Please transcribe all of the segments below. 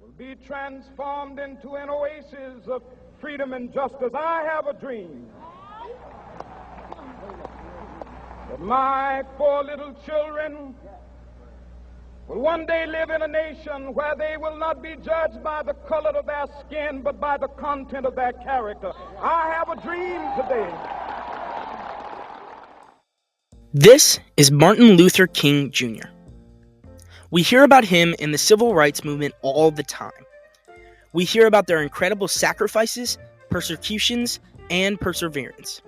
will be transformed into an oasis of freedom and justice. I have a dream that my 4 little children will one day live in a nation where they will not be judged by the color of their skin, but by the content of their character. I have a dream today. This is Martin Luther King Jr. We hear about him in the civil rights movement all the time. We hear about their incredible sacrifices, persecutions, and perseverance.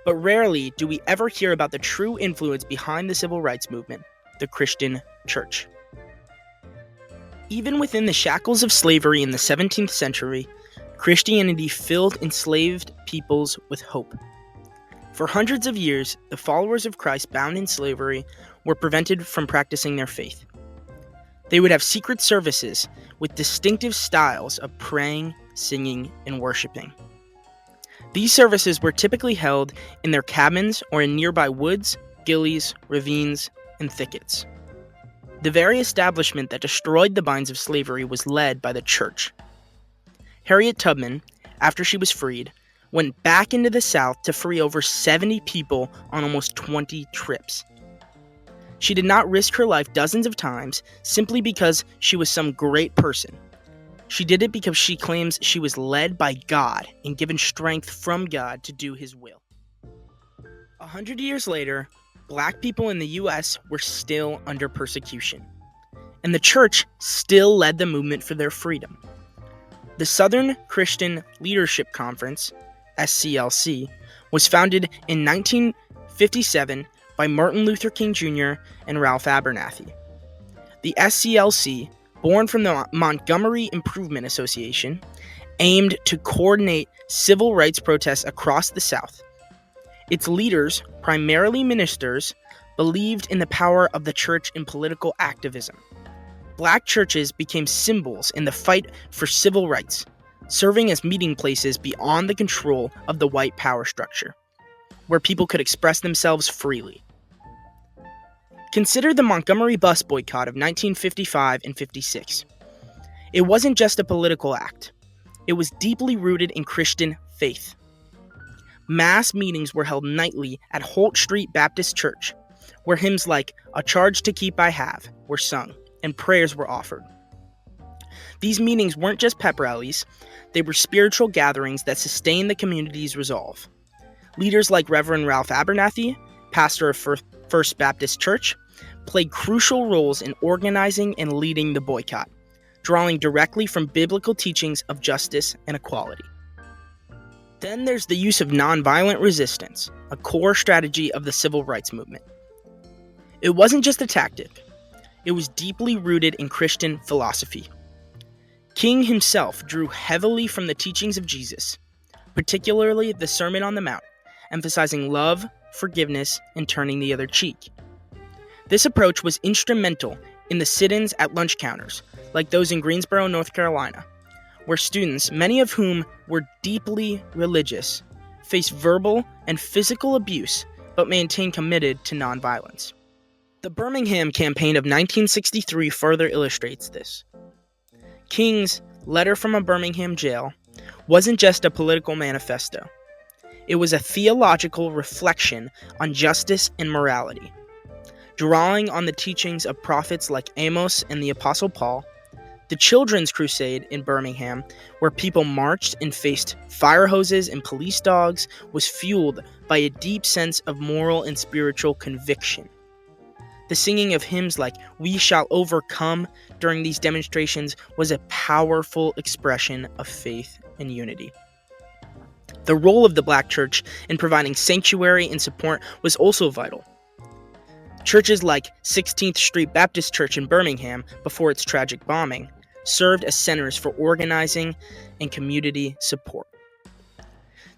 But rarely do we ever hear about the true influence behind the civil rights movement, the Christian church. Even within the shackles of slavery in the 17th century, Christianity filled enslaved peoples with hope. For hundreds of years, the followers of Christ bound in slavery were prevented from practicing their faith. They would have secret services with distinctive styles of praying, singing, and worshiping. These services were typically held in their cabins or in nearby woods, gullies, ravines, and thickets. The very establishment that destroyed the binds of slavery was led by the church. Harriet Tubman, after she was freed, went back into the South to free over 70 people on almost 20 trips. She did not risk her life dozens of times simply because she was some great person. She did it because she claims she was led by God and given strength from God to do His will. 100 years later, Black people in the U.S. were still under persecution, and the church still led the movement for their freedom. The Southern Christian Leadership Conference, SCLC, was founded in 1957 by Martin Luther King Jr. and Ralph Abernathy. The SCLC, born from the Montgomery Improvement Association, aimed to coordinate civil rights protests across the South. Its leaders, primarily ministers, believed in the power of the church in political activism. Black churches became symbols in the fight for civil rights, serving as meeting places beyond the control of the white power structure, where people could express themselves freely. Consider the Montgomery bus boycott of 1955 and 56. It wasn't just a political act. It was deeply rooted in Christian faith. Mass meetings were held nightly at Holt Street Baptist Church, where hymns like "A Charge to Keep I Have" were sung, and prayers were offered. These meetings weren't just pep rallies, they were spiritual gatherings that sustained the community's resolve. Leaders like Reverend Ralph Abernathy, pastor of First Baptist Church, played crucial roles in organizing and leading the boycott, drawing directly from biblical teachings of justice and equality. Then there's the use of nonviolent resistance, a core strategy of the civil rights movement. It wasn't just a tactic, it was deeply rooted in Christian philosophy. King himself drew heavily from the teachings of Jesus, particularly the Sermon on the Mount, emphasizing love, forgiveness, and turning the other cheek. This approach was instrumental in the sit-ins at lunch counters, like those in Greensboro, North Carolina, where students, many of whom were deeply religious, faced verbal and physical abuse, but maintained committed to nonviolence. The Birmingham Campaign of 1963 further illustrates this. King's Letter from a Birmingham Jail wasn't just a political manifesto. It was a theological reflection on justice and morality. Drawing on the teachings of prophets like Amos and the Apostle Paul, the Children's Crusade in Birmingham, where people marched and faced fire hoses and police dogs, was fueled by a deep sense of moral and spiritual conviction. The singing of hymns like "We Shall Overcome" during these demonstrations was a powerful expression of faith and unity. The role of the Black church in providing sanctuary and support was also vital. Churches like 16th Street Baptist Church in Birmingham, before its tragic bombing, served as centers for organizing and community support.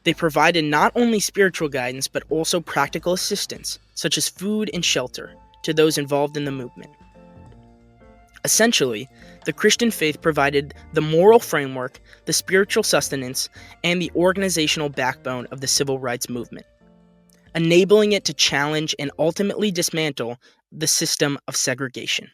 They provided not only spiritual guidance, but also practical assistance, such as food and shelter, to those involved in the movement. Essentially, the Christian faith provided the moral framework, the spiritual sustenance, and the organizational backbone of the civil rights movement, enabling it to challenge and ultimately dismantle the system of segregation.